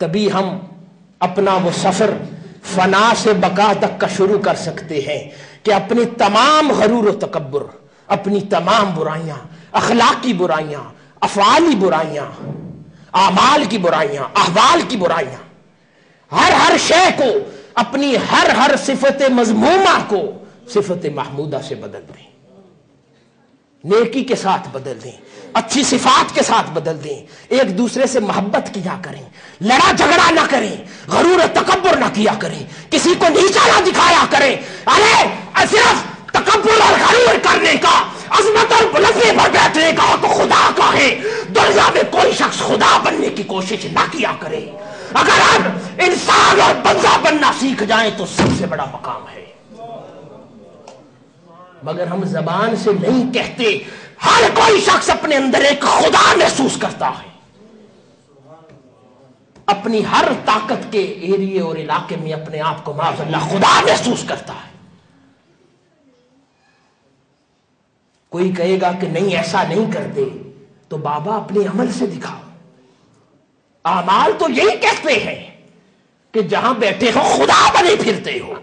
تبھی ہم اپنا وہ سفر فنا سے بقا تک کا شروع کر سکتے ہیں کہ اپنی تمام غرور و تکبر، اپنی تمام برائیاں، اخلاقی برائیاں، افعالی برائیاں، اعمال کی برائیاں، احوال کی برائیاں، ہر شے کو، اپنی ہر صفت مذمومہ کو صفت محمودہ سے بدل دیں، نیکی کے ساتھ بدل دیں، اچھی صفات کے ساتھ بدل دیں، ایک دوسرے سے محبت کیا کریں، لڑا جھگڑا نہ کریں، غرور و تکبر نہ کیا کریں، کسی کو نیچا نہ دکھایا کریں۔ ارے صرف تکبر اور غرور کرنے کا، عظمت اور بلندی پر بیٹھنے کا تو خدا کا ہے، دنیا میں کوئی شخص خدا بننے کی کوشش نہ کیا کرے۔ اگر ہم انسان اور بندہ بننا سیکھ جائیں تو سب سے بڑا مقام ہے، مگر ہم زبان سے نہیں کہتے۔ ہر کوئی شخص اپنے اندر ایک خدا محسوس کرتا ہے، اپنی ہر طاقت کے ایریے اور علاقے میں اپنے آپ کو معاذ اللہ خدا محسوس کرتا ہے۔ کوئی کہے گا کہ نہیں ایسا نہیں کرتے، تو بابا اپنے عمل سے دکھاؤ۔ اعمال تو یہی کہتے ہیں کہ جہاں بیٹھے ہو خدا بنے پھرتے ہو،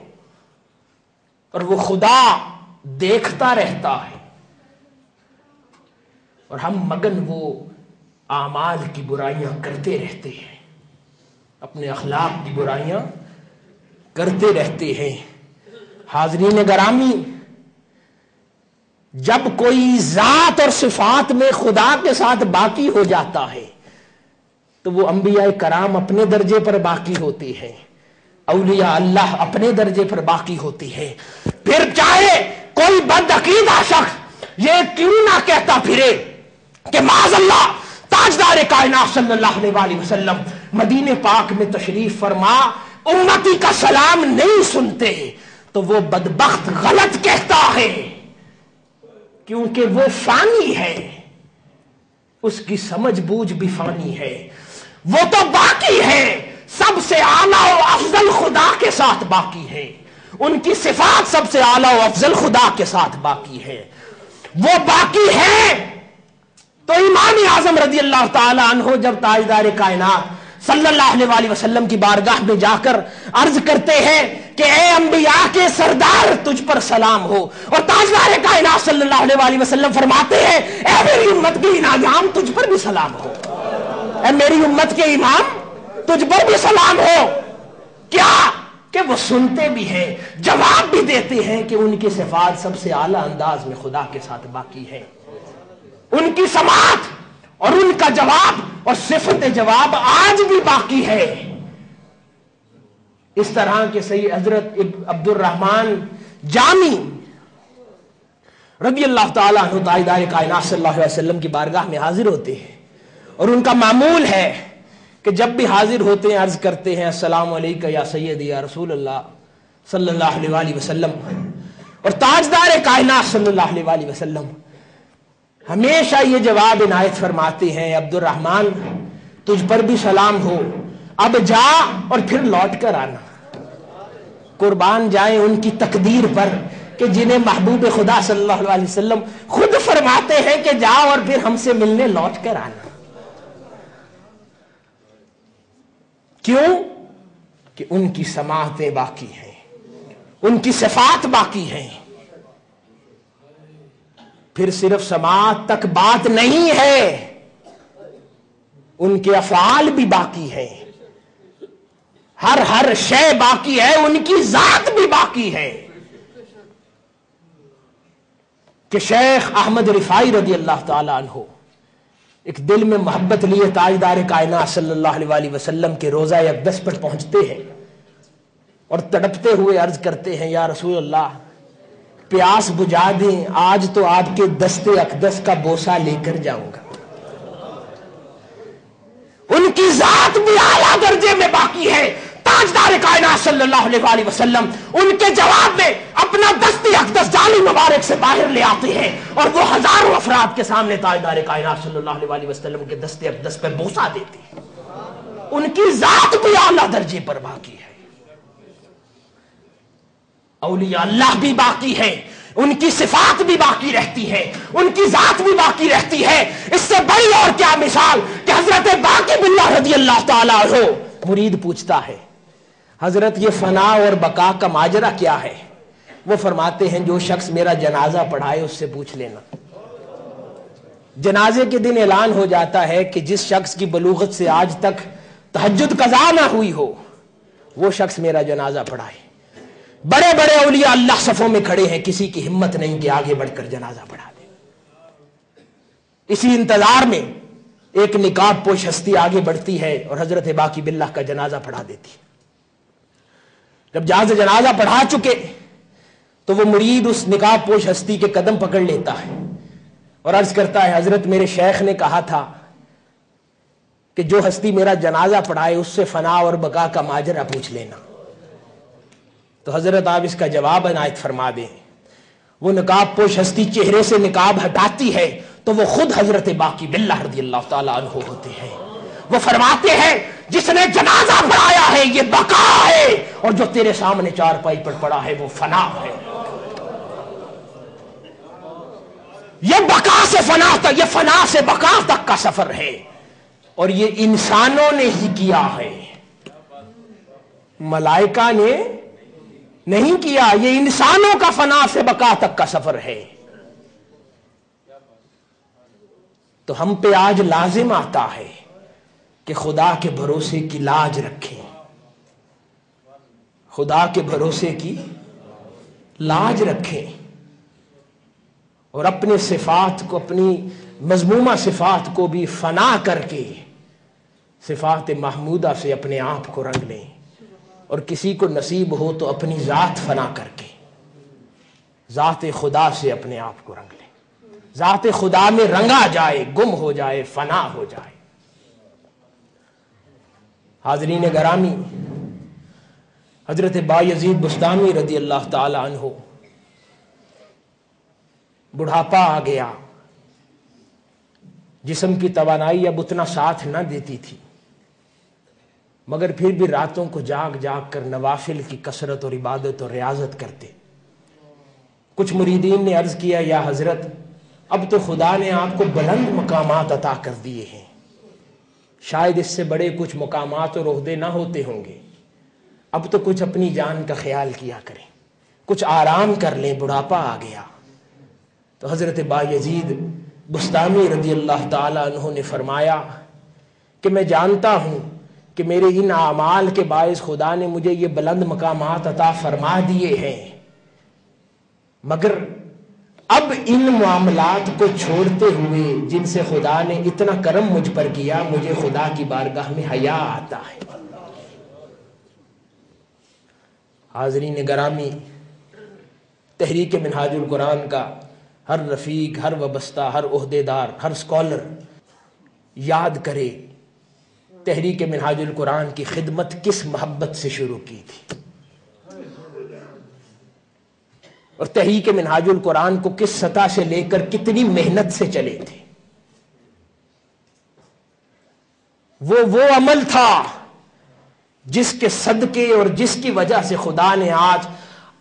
اور وہ خدا دیکھتا رہتا ہے، اور ہم مگن وہ اعمال کی برائیاں کرتے رہتے ہیں، اپنے اخلاق کی برائیاں کرتے رہتے ہیں۔ حاضرین گرامی، جب کوئی ذات اور صفات میں خدا کے ساتھ باقی ہو جاتا ہے تو وہ انبیاء کرام اپنے درجے پر باقی ہوتے ہیں، اولیاء اللہ اپنے درجے پر باقی ہوتی ہے۔ پھر چاہے کوئی بد عقیدہ شخص یہ کیوں نہ کہتا پھرے کہ معاذ اللہ تاجدار کائنات صلی اللہ علیہ وسلم مدینے پاک میں تشریف فرما امتی کا سلام نہیں سنتے، تو وہ بدبخت غلط کہتا ہے، کیونکہ وہ فانی ہے، اس کی سمجھ بوجھ بھی فانی ہے، وہ تو باقی ہے، سب سے اعلیٰ و افضل خدا کے ساتھ باقی ہے، ان کی صفات سب سے اعلیٰ و افضل خدا کے ساتھ باقی ہے، وہ باقی ہے۔ تو امام اعظم رضی اللہ تعالی عنہ جب تاجدار کائنات صلی اللہ علیہ وسلم کی بارگاہ میں جا کر عرض کرتے ہیں کہ اے انبیاء کے سردار تجھ پر سلام ہو، اور تاجدار کائنات صلی اللہ علیہ وسلم فرماتے ہیں اے میری امت کے امام تجھ پر بھی سلام ہو، اے میری امت کے امام تجھ پر بھی سلام ہو۔ کیا کہ وہ سنتے بھی ہیں، جواب بھی دیتے ہیں کہ ان کی صفات سب سے اعلیٰ انداز میں خدا کے ساتھ باقی ہے، ان کی سماعت اور ان کا جواب اور صفت جواب آج بھی باقی ہے۔ اس طرح کے سید حضرت عبد الرحمن جامی رضی اللہ تعالیٰ عنہ تاجدار کائنات صلی اللہ علیہ وسلم کی بارگاہ میں حاضر ہوتے ہیں، اور ان کا معمول ہے کہ جب بھی حاضر ہوتے ہیں عرض کرتے ہیں السلام علیکم یا سیدی یا رسول اللہ صلی اللہ علیہ وسلم، اور تاجدار کائنات صلی اللہ علیہ وسلم ہمیشہ یہ جواب عنایت فرماتے ہیں عبد الرحمن تجھ پر بھی سلام ہو، اب جا اور پھر لوٹ کر آنا۔ قربان جائیں ان کی تقدیر پر کہ جنہیں محبوب خدا صلی اللہ علیہ وسلم خود فرماتے ہیں کہ جاؤ اور پھر ہم سے ملنے لوٹ کر آنا۔ کیوں؟ کہ ان کی سماعتیں باقی ہیں، ان کی صفات باقی ہیں۔ پھر صرف سماعت تک بات نہیں ہے، ان کے افعال بھی باقی ہیں، ہر شے باقی ہے، ان کی ذات بھی باقی ہے۔ کہ شیخ احمد رفاعی رضی اللہ تعالی عنہ ایک دل میں محبت لیے تاجدار کائنات صلی اللہ علیہ وسلم کے روضہ اقدس پر پہنچتے ہیں اور تڑپتے ہوئے عرض کرتے ہیں یا رسول اللہ پیاس بجھا دیں، آج تو آپ کے دست اقدس کا بوسہ لے کر جاؤں گا۔ ان کی ذات بھی اعلیٰ درجے میں باقی ہے۔ تاجدار کائنات صلی اللہ علیہ وسلم ان کے جواب میں اپنا دست اقدس جالی مبارک سے باہر لے آتے ہیں، اور وہ ہزاروں افراد کے سامنے تاجدار کائنات صلی اللہ علیہ وسلم کے دست اقدس پہ بوسہ دیتے ہیں۔ ان کی ذات بھی اعلیٰ درجے پر باقی ہے، اولیاء اللہ بھی باقی ہے، ان کی صفات بھی باقی رہتی ہے، ان کی ذات بھی باقی رہتی ہے۔ اس سے بڑی اور کیا مثال کہ حضرت باقی باللہ رضی اللہ تعالیٰ عنہ مرید پوچھتا ہے حضرت یہ فنا اور بقا کا ماجرا کیا ہے؟ وہ فرماتے ہیں جو شخص میرا جنازہ پڑھائے اس سے پوچھ لینا۔ جنازے کے دن اعلان ہو جاتا ہے کہ جس شخص کی بلوغت سے آج تک تہجد قضا نہ ہوئی ہو وہ شخص میرا جنازہ پڑھائے۔ بڑے بڑے اولیاء اللہ صفوں میں کھڑے ہیں، کسی کی ہمت نہیں کہ آگے بڑھ کر جنازہ پڑھا دے۔ اسی انتظار میں ایک نقاب پوش ہستی آگے بڑھتی ہے اور حضرت باقی باللہ کا جنازہ پڑھا دیتی ہے۔ جب جنازہ پڑھا چکے تو وہ مرید اس نقاب پوش ہستی کے قدم پکڑ لیتا ہے اور عرض کرتا ہے حضرت میرے شیخ نے کہا تھا کہ جو ہستی میرا جنازہ پڑھائے اس سے فنا اور بقا کا ماجرا پوچھ لینا۔ تو حضرت آپ اس کا جواب عنایت فرما دیں۔ وہ نقاب پوش ہستی چہرے سے نقاب ہٹاتی ہے تو وہ خود حضرت باقی باللہ رضی اللہ تعالیٰ عنہ ہوتے ہیں۔ وہ فرماتے ہیں جس نے جنازہ پڑھایا ہے یہ بقا ہے، اور جو تیرے سامنے چارپائی پر پڑا ہے وہ فنا ہے۔ یہ بقا سے فنا تک، یہ فنا سے بقا تک کا سفر ہے، اور یہ انسانوں نے ہی کیا ہے، ملائکہ نے نہیں کیا۔ یہ انسانوں کا فنا سے بقا تک کا سفر ہے۔ تو ہم پہ آج لازم آتا ہے کہ خدا کے بھروسے کی لاج رکھیں، خدا کے بھروسے کی لاج رکھیں، اور اپنے صفات کو، اپنی مذمومہ صفات کو بھی فنا کر کے صفات محمودہ سے اپنے آپ کو رنگ لیں، اور کسی کو نصیب ہو تو اپنی ذات فنا کر کے ذات خدا سے اپنے آپ کو رنگ لیں، ذات خدا میں رنگا جائے، گم ہو جائے، فنا ہو جائے۔ حاضرین گرامی، حضرت بایزید بستامی رضی اللہ تعالی عنہ بڑھاپا آ گیا، جسم کی توانائی اب اتنا ساتھ نہ دیتی تھی، مگر پھر بھی راتوں کو جاگ جاگ کر نوافل کی کثرت اور عبادت اور ریاضت کرتے۔ کچھ مریدین نے عرض کیا یا حضرت اب تو خدا نے آپ کو بلند مقامات عطا کر دیے ہیں، شاید اس سے بڑے کچھ مقامات اور عہدے نہ ہوتے ہوں گے، اب تو کچھ اپنی جان کا خیال کیا کریں، کچھ آرام کر لیں، بڑھاپا آ گیا۔ تو حضرت بایزید بستامی رضی اللہ تعالی عنہ نے فرمایا کہ میں جانتا ہوں کہ میرے ان اعمال کے باعث خدا نے مجھے یہ بلند مقامات عطا فرما دیے ہیں، مگر اب ان معاملات کو چھوڑتے ہوئے جن سے خدا نے اتنا کرم مجھ پر کیا، مجھے خدا کی بارگاہ میں حیا آتا ہے۔ حاضرین گرامی، تحریک منہاج القرآن کا ہر رفیق، ہر وابستہ، ہر عہدیدار، ہر اسکالر یاد کرے تحریک منہاج القرآن کی خدمت کس محبت سے شروع کی تھی، اور تحریک منہاج القرآن کو کس سطح سے لے کر کتنی محنت سے چلے تھے۔ وہ عمل تھا جس کے صدقے اور جس کی وجہ سے خدا نے آج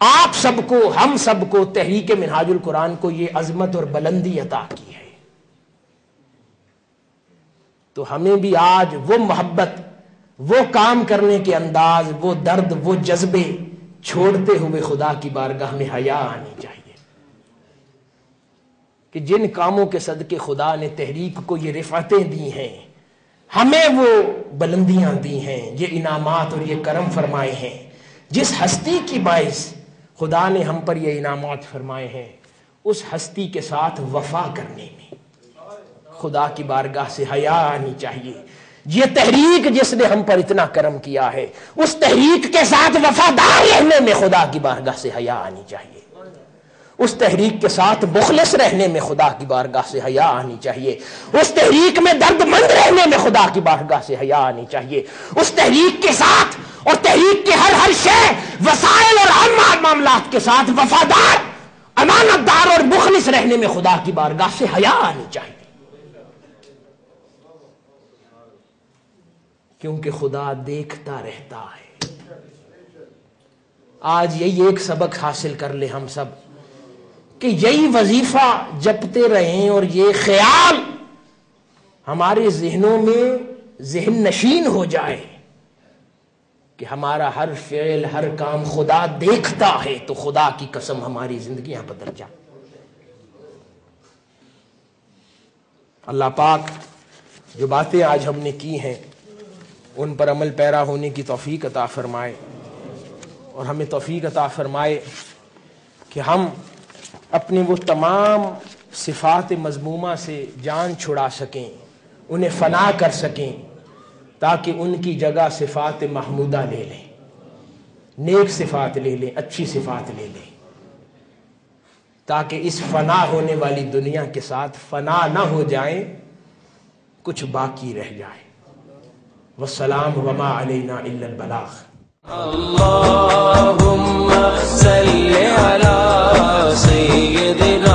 آپ سب کو، ہم سب کو، تحریک منہاج القرآن کو یہ عظمت اور بلندی عطا کی ہے۔ تو ہمیں بھی آج وہ محبت، وہ کام کرنے کے انداز، وہ درد، وہ جذبے چھوڑتے ہوئے خدا کی بارگاہ میں حیا آنی چاہیے کہ جن کاموں کے صدقے خدا نے تحریک کو یہ رفعتیں دی ہیں، ہمیں وہ بلندیاں دی ہیں، یہ انعامات اور یہ کرم فرمائے ہیں، جس ہستی کی باعث خدا نے ہم پر یہ انعامات فرمائے ہیں، اس ہستی کے ساتھ وفا کرنے میں خدا کی بارگاہ سے حیا آنی چاہیے۔ یہ تحریک جس نے ہم پر اتنا کرم کیا ہے، اس تحریک کے ساتھ وفادار رہنے میں خدا کی بارگاہ سے حیا آنی چاہیے، اس تحریک کے ساتھ مخلص رہنے میں خدا کی بارگاہ سے حیا آنی چاہیے، اس تحریک میں درد مند رہنے میں خدا کی بارگاہ سے حیا آنی چاہیے، اس تحریک کے ساتھ اور تحریک کے ہر شے، وسائل اور عام معاملات کے ساتھ وفادار، امانت دار اور مخلص رہنے میں خدا کی بارگاہ سے حیا آنی چاہیے، کیونکہ خدا دیکھتا رہتا ہے۔ آج یہی ایک سبق حاصل کر لیں ہم سب کہ یہی وظیفہ جپتے رہیں اور یہ خیال ہمارے ذہنوں میں ذہن نشین ہو جائے کہ ہمارا ہر فعل ہر کام خدا دیکھتا ہے، تو خدا کی قسم ہماری زندگیاں بدل جائیں۔ اللہ پاک جو باتیں آج ہم نے کی ہیں ان پر عمل پیرا ہونے کی توفیق عطا فرمائے، اور ہمیں توفیق عطا فرمائے کہ ہم اپنے وہ تمام صفات مذمومہ سے جان چھڑا سکیں، انہیں فنا کر سکیں، تاکہ ان کی جگہ صفات محمودہ لے لیں، نیک صفات لے لیں، اچھی صفات لے لیں، تاکہ اس فنا ہونے والی دنیا کے ساتھ فنا نہ ہو جائیں، کچھ باقی رہ جائے۔ والسلام وما علینا الا البلاغ۔ اللهم صل على سيدنا